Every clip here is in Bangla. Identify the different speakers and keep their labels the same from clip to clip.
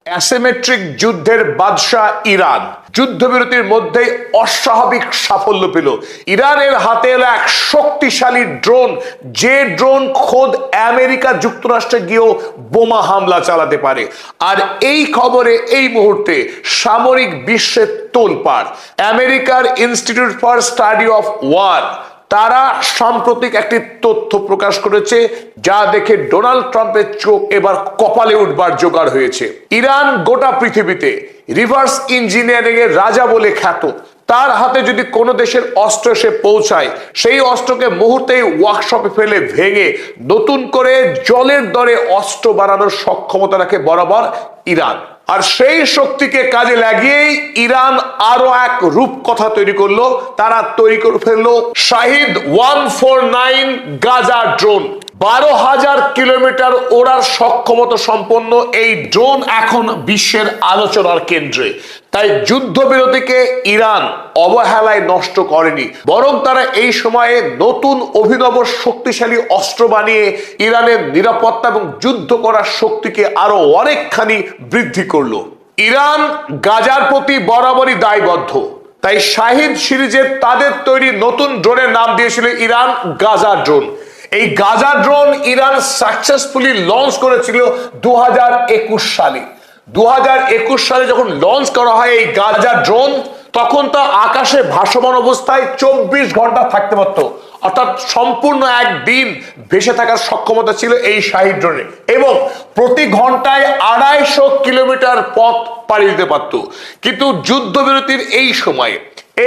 Speaker 1: অ্যাসিমেট্রিক যুদ্ধের বাদশাহ ইরান যুদ্ধবিরতির মধ্যেই অস্বাভাবিক সাফল্য পেল। ইরানের হাতে এলো এক শক্তিশালী ড্রোন, যে ড্রোন খোদ আমেরিকা যুক্তরাষ্ট্রে গিয়েও বোমা হামলা চালাতে পারে। আর এই খবরে এই মুহূর্তে সামরিক বিশ্বের তোলপাড়। আমেরিকার Institute for Study of War তারা সাম্প্রতিক একটি তথ্য প্রকাশ করেছে, যা দেখে ডোনাল্ড ট্রাম্পের চোখ এবার কপালে উঠবার জোগাড় হয়েছে। ইরান গোটা পৃথিবীতে রিভার্স ইঞ্জিনিয়ারিং এর রাজা বলে খ্যাত। তার হাতে যদি কোনো দেশের অস্ত্র এসে পৌঁছায়, সেই অস্ত্রকে মুহূর্তেই ওয়ার্কশপে ফেলে ভেঙে নতুন করে জলের দরে অস্ত্র বানানোর সক্ষমতা রাখে বরাবর ইরান। আর সেই শক্তিকে কাজে লাগিয়েই ইরান আরো এক রূপকথা তৈরি করলো। তারা তৈরি করে ফেললো শাহিদ 149 গাজা ড্রোন। 12,000 কিলোমিটার ওড়ার সক্ষমতা সম্পন্ন এই ড্রোন এখন বিশ্বের আলোচনার কেন্দ্রে। তাই যুদ্ধবিরতিকে ইরান অবহেলায় নষ্ট করেনি, বরং তারা এই সময়ে নতুন অভিনব শক্তিশালী অস্ত্র বানিয়ে ইরানের নিরাপত্তা এবং যুদ্ধ করার শক্তিকে আরো অনেকখানি বৃদ্ধি করলো। ইরান গাজার প্রতি বরাবরই দায়বদ্ধ, তাই শাহিদ সিরিজের তাদের তৈরি নতুন ড্রোনের নাম দিয়েছিল ইরান গাজা ড্রোন। এই Gaza drone Iran successfully launch করেছিল 2021 সালে। 2021 সালে যখন লঞ্চ করা হয় এই গাজা ড্রোন, তখন তা আকাশে ভাসমান অবস্থায় 24 ঘন্টা থাকতে পারত, অর্থাৎ সম্পূর্ণ একদিন ভেসে থাকার সক্ষমতা ছিল এই শাহিদ ড্রোনে, এবং প্রতি ঘন্টায় 250 কিলোমিটার পথ পাড়ি দিতে পারত। কিন্তু যুদ্ধবিরতির এই সময়ে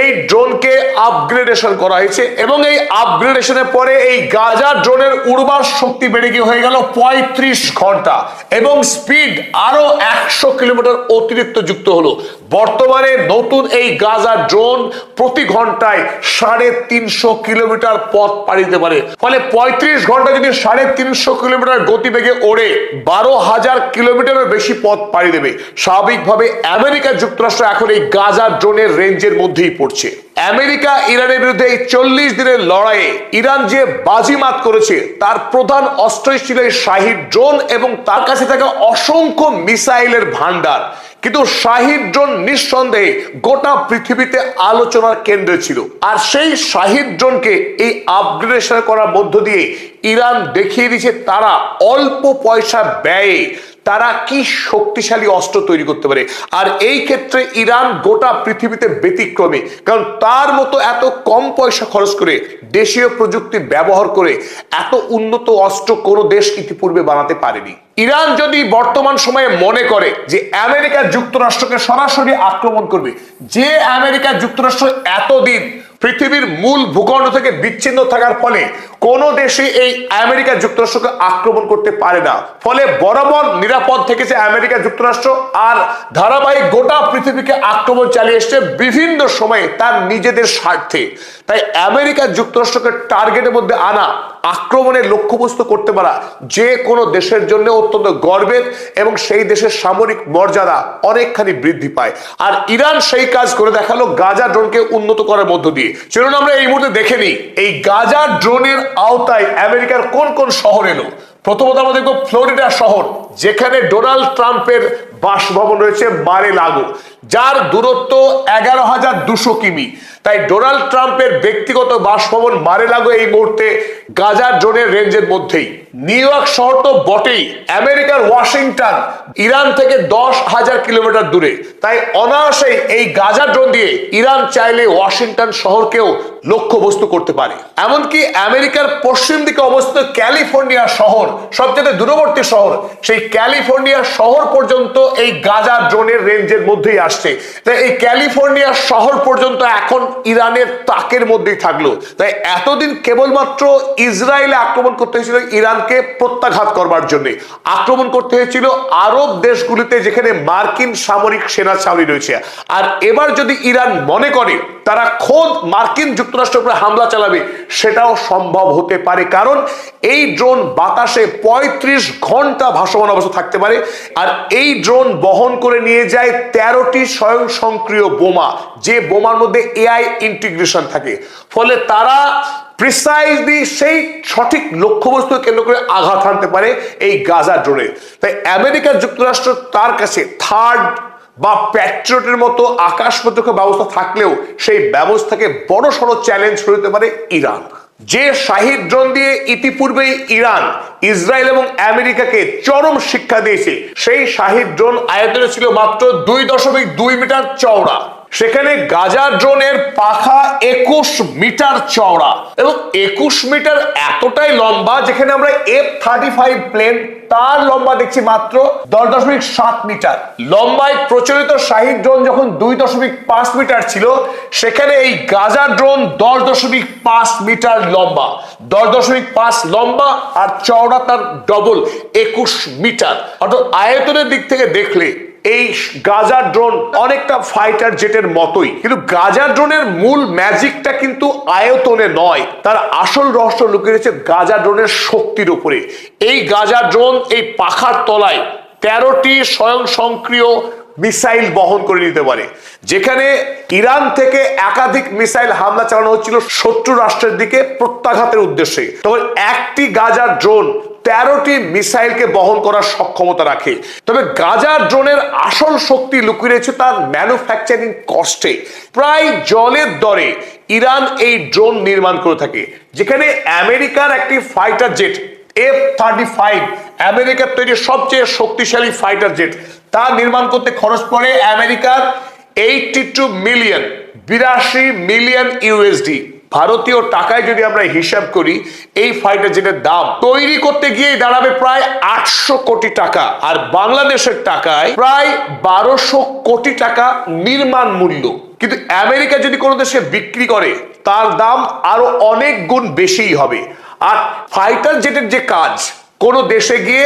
Speaker 1: এই ড্রোনকে আপগ্রেডেশন করা হয়েছে, এবং এই আপগ্রেডেশনের পরে এই গাজা ড্রোনের উড়বার শক্তি বেড়ে গিয়ে হয়ে গেল 35 ঘন্টা, এবং স্পিড আরো 100 কিলোমিটার অতিরিক্ত যুক্ত হলো। বর্তমানে নতুন এই গাজা ড্রোন প্রতি ঘন্টায় 350 কিলোমিটার পথ পাড়ি দিতে পারে। ফলে 35 ঘন্টা যদি 350 কিলোমিটার গতিবেগে ওড়ে 12,000 কিলোমিটারের বেশি পথ পাড়ি দেবে। স্বাভাবিকভাবে আমেরিকা যুক্তরাষ্ট্র এখন এই গাজা ড্রোনের রেঞ্জের মধ্যেই পড়ছে। আমেরিকা ইরানের বিরুদ্ধে এই 40 দিনের লড়াইয়ে ইরান যে বাজিমাত করেছে, তার প্রধান অস্ত্রই ছিল এই শাহিদ ড্রোন এবং তার কাছে থাকা অসংখ্য মিসাইলের ভান্ডার। কিন্তু শাহিদ ড্রোন নিঃসন্দেহে গোটা পৃথিবীতে আলোচনার কেন্দ্রে ছিল। আর সেই শাহিদ ড্রোনকে এই আপগ্রেডেশন করার মধ্য দিয়ে ইরান দেখিয়ে দিয়েছে তারা অল্প পয়সা ব্যয়ে তারা কি শক্তিশালী অস্ত্র তৈরি করতে পারে। আর এই ক্ষেত্রে ইরান গোটা পৃথিবীতে ব্যতিক্রমী, কারণ তার মতো এত কম পয়সা খরচ করে দেশীয় প্রযুক্তি ব্যবহার করে এত উন্নত অস্ত্র কোনো দেশ ইতিপূর্বে বানাতে পারেনি। ইরান যদি বর্তমান সময়ে মনে করে যে আমেরিকা যুক্তরাষ্ট্রকে সরাসরি আক্রমণ করবে, যে আমেরিকা যুক্তরাষ্ট্র এতদিন পৃথিবীর মূল ভূখণ্ড থেকে বিচ্ছিন্ন থাকার ফলে কোন দেশে এই আমেরিকা যুক্তরাষ্ট্রকে আক্রমণ করতে পারে না, ফলে বরাবর নিরাপদ থেকেছে আমেরিকা যুক্তরাষ্ট্র, আর ধারাবাহিক গোটা পৃথিবীকে আক্রমণ চালিয়ে এসছে বিভিন্ন সময়ে তার নিজেদের স্বার্থে। তাই আমেরিকা যুক্তরাষ্ট্রকে টার্গেটের মধ্যে আনা, আক্রমণের লক্ষ্যবস্তু করতে পারা যে কোনো দেশের জন্য অত্যন্ত গর্বের, এবং সেই দেশের সামরিক মর্যাদা অনেকখানি বৃদ্ধি পায়। আর ইরান সেই কাজ করে দেখালো গাজা ড্রোনকে উন্নত করার মধ্য দিয়ে। চলুন আমরা এই মুহূর্তে দেখে নিই এই গাজা ড্রোনের আওতায় আমেরিকার কোন কোন শহর এলো। প্রথমত আমরা দেখবো ফ্লোরিডা শহর, যেখানে ডোনাল্ড ট্রাম্পের বাসভবন রয়েছে মার-এ-লাগো, যার দূরত্ব 11,200 কিমি। তাই ডোনাল্ড ট্রাম্পের ব্যক্তিগত বাসভবন মার-এ-লাগো এই মুহূর্তে গাজা ড্রোনের রেঞ্জের মধ্যেই। নিউ ইয়র্ক শহর তো বটেই, আমেরিকার ওয়াশিংটন ইরান থেকে 10,000 কিলোমিটার দূরে। তাই অনায়াসেই এই গাজা ড্রোন দিয়ে ইরান চাইলে ওয়াশিংটন শহরকেও লক্ষ্যবস্তু করতে পারে। এমনকি আমেরিকার পশ্চিম দিকে অবস্থিত ক্যালিফোর্নিয়া শহর, সবচেয়ে দূরবর্তী শহর, সেই ক্যালিফোর্নিয়া শহর পর্যন্ত এই গাজা ড্রোনের রেঞ্জের মধ্যেই আসছে। তাই এই ক্যালিফোর্নিয়া শহর পর্যন্ত এখন ইরানের তাকের মধ্যেই থাকলো। তাই এতদিন কেবলমাত্র ইসরায়েলে আক্রমণ করতে হয়েছিল ইরানকে প্রত্যাঘাত করবার জন্য, আক্রমণ করতে হয়েছিল আরব দেশগুলিতে যেখানে মার্কিন সামরিক সেনা ছাউনি রয়েছে। আর এবার যদি ইরান মনে করে তারা খোদ মার্কিন যুক্তরাষ্ট্রের উপরে হামলা চালাবে, সেটাও সম্ভব হতে পারে, কারণ এই ড্রোন বাতাসে 35 ঘন্টা ভাসমান অবস্থা থাকতে পারে। আর এই ড্রোন বহন করে নিয়ে যায় 13টি স্বয়ংসক্রিয় বোমা, যে বোমার মধ্যে এআই ইন্টিগ্রেশন থাকে। ফলে তারা প্রিসাইজলি সেই সঠিক লক্ষ্যবস্তুকে কেন্দ্র করে আঘাত হানতে পারে এই গাজা ড্রোনে। তাই আমেরিকা যুক্তরাষ্ট্র তার কাছে থার্ড বা প্যাট্রিয়টের মতো আকাশ প্রতিরক্ষা ব্যবস্থা থাকলেও সেই ব্যবস্থাকে বড় সড়ো চ্যালেঞ্জ হতে পারে ইরান। যে শাহিদ ড্রোন দিয়ে ইতিপূর্বেই ইরান ইসরায়েল এবং আমেরিকাকে চরম শিক্ষা দিয়েছে, সেই শাহিদ ড্রোন আয়তনে ছিল মাত্র 2.2 মিটার চওড়া। সেখানে গাজা ড্রোনের পাখা 21 মিটার চওড়া এবং 21 মিটার এতটাই লম্বা, যেখানে আমরা F-35 প্লেন তার লম্বা দেখছি মাত্র 10.7 মিটার। লম্বায় প্রচলিত শাহিদ ড্রোন যখন 2.5 মিটার ছিল, সেখানে এই গাজা ড্রোন 10.5 মিটার লম্বা। 10.5 লম্বা আর চওড়া তার ডবল 21 মিটার। অর্থাৎ আয়তনের দিক থেকে দেখলে এই গাজা ড্রোন অনেকটা ফাইটার জেটের মতোই, কিন্তু গাজা ড্রোনের মূল ম্যাজিকটা কিন্তু আয়তনে নয়, তার আসল রহস্য লুকিয়ে রয়েছে গাজা ড্রোনের শক্তির উপরে। এই গাজা ড্রোন এই পাখার তলায় 13টি স্বয়ংক্রিয় মিসাইল বহন করে নিতে পারে, যেখানে ইরান থেকে একাধিক মিসাইল হামলা চালানো হচ্ছিল শত্রু রাষ্ট্রের দিকে প্রত্যাঘাতের উদ্দেশ্যে। তবে একটি গাজা ড্রোন 13টি মিসাইলকে বহন করার সক্ষমতা রাখে। তবে গাজা ড্রোনের আসল শক্তি লুকিয়ে রয়েছে তার ম্যানুফ্যাকচারিং কস্টে। প্রায় জলের দরে ইরান এই ড্রোন নির্মাণ করে থাকে, যেখানে আমেরিকার একটি ফাইটার জেট F-35, আমেরিকার তৈরি সবচেয়ে শক্তিশালী ফাইটার জেট, তা নির্মাণ করতে খরচ পড়ে আমেরিকার 82 মিলিয়ন ইউএসডি। ভারতীয় টাকায় যদি আমরা হিসাব করি, এই ফাইটার জেটের দাম তৈরি করতে গিয়ে দাঁড়াবে প্রায় 800 কোটি টাকা, আর বাংলাদেশের টাকায় প্রায় 1200 কোটি টাকা নির্মাণ মূল্য। কিন্তু আমেরিকা যদি কোনো দেশে বিক্রি করে, তার দাম আরো অনেক গুণ বেশিই হবে। আর ফাইটার জেটের যে কাজ, কোনো দেশে গিয়ে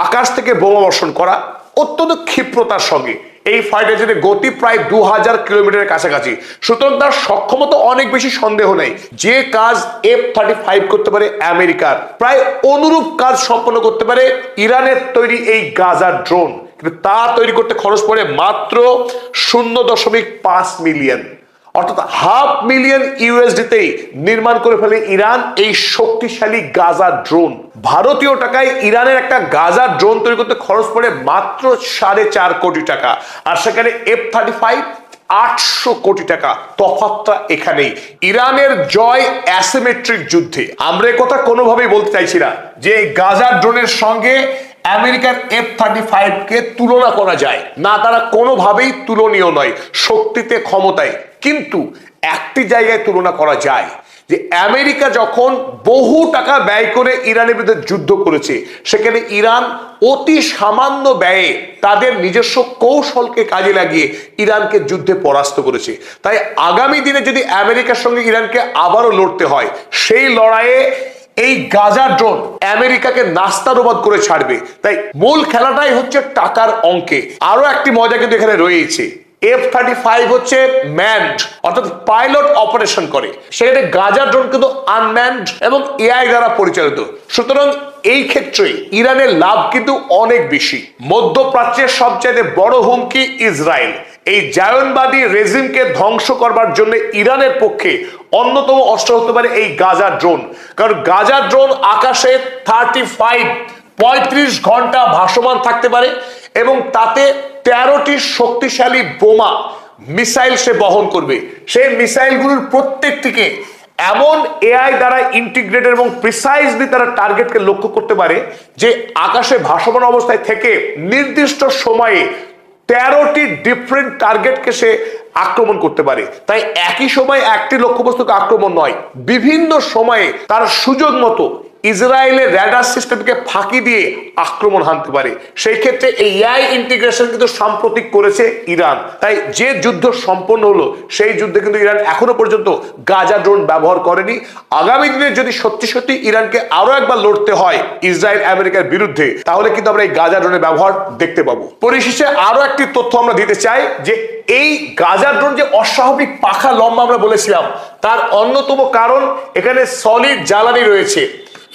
Speaker 1: আকাশ থেকে বোমা বর্ষণ করা, অত্যন্ত ক্ষিপ্রতার সঙ্গে। এই ফাইটার জেটের গতি প্রায় 2000 কিলোমিটারের কাছাকাছি, সুতরাং তার সক্ষমতা অনেক বেশি সন্দেহ নেই। যে কাজ F-35 করতে পারে আমেরিকার, প্রায় অনুরূপ কাজ সম্পন্ন করতে পারে ইরানের তৈরি এই গাজা ড্রোন। কিন্তু তা তৈরি করতে খরচ পড়ে মাত্র 0.5 মিলিয়ন, অর্থাৎ $500,000 ইউএসডিতেই নির্মাণ করে ফেলে ইরান এই শক্তিশালী গাজা ড্রোন। ভারতীয় টাকায় ইরানের একটা গাজা ড্রোন তৈরি করতে খরচ পড়ে মাত্র 4.5 কোটি টাকা, আর সেখানে F-35 800 কোটি টাকা। তফাৎটা এখানেই। ইরানের জয় অ্যাসিমেট্রিক যুদ্ধে। আমরা এ কথা কোনোভাবেই বলতে চাইছি না যে গাজা ড্রোনের সঙ্গে আমেরিকার F-35 কে তুলনা করা যায় না, তারা কোনোভাবেই তুলনীয় নয় শক্তিতে, ক্ষমতায়। কিন্তু একটি জায়গায় তুলনা করা যায়, যে আমেরিকা যখন বহু টাকা ব্যয় করে ইরানের বিরুদ্ধে যুদ্ধ করেছে, সেখানে ইরান অতি সামান্য ব্যয়ে তাদের নিজস্ব কৌশলকে কাজে লাগিয়ে ইরানকে যুদ্ধে পরাস্ত করেছে। তাই আগামী দিনে যদি আমেরিকার সঙ্গে ইরানকে আবারও লড়তে হয়, সেই লড়াইয়ে এই গাজা ড্রোন আমেরিকাকে নাস্তানাবুদ করে ছাড়বে। তাই মূল খেলাটাই হচ্ছে টাকার অঙ্কে। আরো একটি মজা কিন্তু এখানে রয়েছে, F-35 হচ্ছে ম্যানড, অর্থাৎ পাইলট অপারেশন করে, সেখানে গাজা ড্রোন কিন্তু আনম্যানড এবং এআই দ্বারা পরিচালিত। সুতরাং এই ক্ষেত্রে ইরানের লাভ কিন্তু অনেক বেশি। মধ্যপ্রাচ্যের সবচেয়ে বড় হুমকি ইসরায়েল। এই জায়নবাদী রেজিমকে ধ্বংস করবার জন্য ইরানের পক্ষে অন্যতম অস্ত্র হতে পারে এই গাজা ড্রোন। কারণ গাজা ড্রোন আকাশে 35 ঘন্টা ভাসমান থাকতে পারে এবং তাতে 13টি শক্তিশালী বোমা মিসাইল সে বহন করবে। সেই মিসাইলগুলোর প্রত্যেকটিকে এমন এআই দ্বারা ইন্টিগ্রেটেড এবং প্রিসাইজলি তারা টার্গেটকে লক্ষ্য করতে পারে, যে আকাশে ভাসমান অবস্থায় থেকে নির্দিষ্ট সময়ে 13টি ডিফারেন্ট টার্গেটকে সে আক্রমণ করতে পারে। তাই একই সময় একটি লক্ষ্যবস্তুকে আক্রমণ নয়, বিভিন্ন সময়ে তার সুযোগ মতো ইসরায়েলের র্যাডার সিস্টেমকে ফাঁকি দিয়ে আক্রমণ হানতে পারে। সেই ক্ষেত্রে এই এআই ইন্টিগ্রেশন কিন্তু সাম্প্রতিক করেছে ইরান। তাই যে যুদ্ধ সম্পন্ন হলো, সেই যুদ্ধে কিন্তু ইরান এখনো পর্যন্ত গাজা ড্রোন ব্যবহার করেনি। আগামী দিনে যদি সত্যি সত্যি ইরানকে আরো একবার লড়তে হয় ইসরায়েল আমেরিকার বিরুদ্ধে, তাহলে কিন্তু আমরা এই গাজা ড্রোনের ব্যবহার দেখতে পাবো। পরিশেষে আরো একটি তথ্য আমরা দিতে চাই, যে এই গাজা ড্রোন যে অস্বাভাবিক পাখা লম্বা আমরা বলেছিলাম, তার অন্যতম কারণ এখানে সলিড জ্বালানি রয়েছে।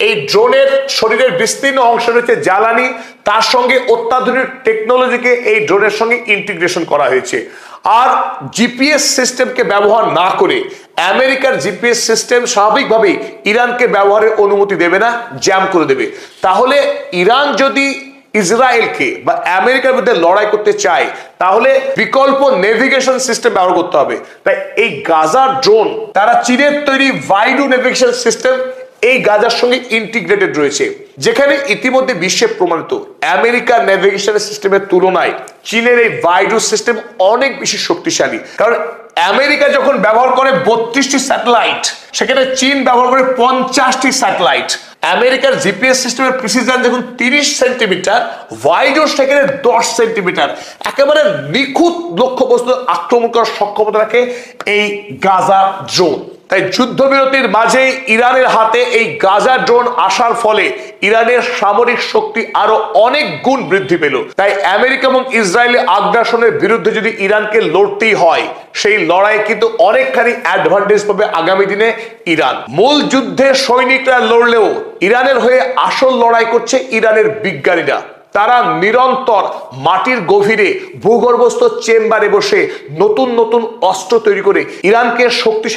Speaker 1: এই ড্রোনের শরীরের বিস্তীর্ণ অংশ রয়েছে জ্বালানি, তার সঙ্গে অত্যাধুনিক টেকনোলজিকে এই ড্রোনের সঙ্গে ইন্টিগ্রেশন করা হয়েছে। আর জিপিএস সিস্টেমকে ব্যবহার না করে আমেরিকার জিপিএস সিস্টেম স্বাভাবিকভাবেই ইরানকে ব্যবহারের অনুমতি দেবে না, জ্যাম করে দেবে। তাহলে ইরান যদি ইসরায়েলকে বা আমেরিকার বিরুদ্ধে লড়াই করতে চায় তাহলে বিকল্প নেভিগেশন সিস্টেম ব্যবহার করতে হবে। তাই এই গাজার ড্রোন তারা চীনের তৈরি ভাইডু নেভিগেশন সিস্টেম এই গাজার সঙ্গে ইন্টিগ্রেটেড রয়েছে, যেখানে ইতিমধ্যে বিশ্বে প্রমাণিত আমেরিকার নেভিগেশন সিস্টেমের তুলনায় চীনের এই ভাইডু সিস্টেম অনেক বেশি শক্তিশালী। কারণ আমেরিকা যখন ব্যবহার করে 32টি স্যাটেলাইট, সেখানে চীন ব্যবহার করে 50টি স্যাটেলাইট। আমেরিকার জিপিএস সিস্টেমের প্রিসিশন যখন 30 সেন্টিমিটার, ভাইডোর সেখানে 10 সেন্টিমিটার। একেবারে নিখুঁত লক্ষ্যবস্তু আক্রমণ করার সক্ষমতা রাখে এই গাজা ড্রোন। তাই যুদ্ধবিরতির মাঝে ইরানের হাতে এই গাজা ড্রোন আসার ফলে ইরানের সামরিক শক্তি আরো অনেক গুণ বৃদ্ধি পেল। তাই আমেরিকা এবং ইসরায়েলের আগ্রাসনের বিরুদ্ধে যদি ইরানকে লড়তেই হয়, সেই লড়াই কিন্তু অনেকখানি অ্যাডভান্টেজ পাবে আগামী দিনে ইরান। মূল যুদ্ধে সৈনিকরা লড়লেও ইরানের হয়ে আসল লড়াই করছে ইরানের বিজ্ঞানীরা। তারা নিরন্তর মাটির গভীরে ভূগর্ভস্থ চেম্বারে বসে নতুন নতুন অস্ত্র তৈরি করে ইরানকে শক্তিশালী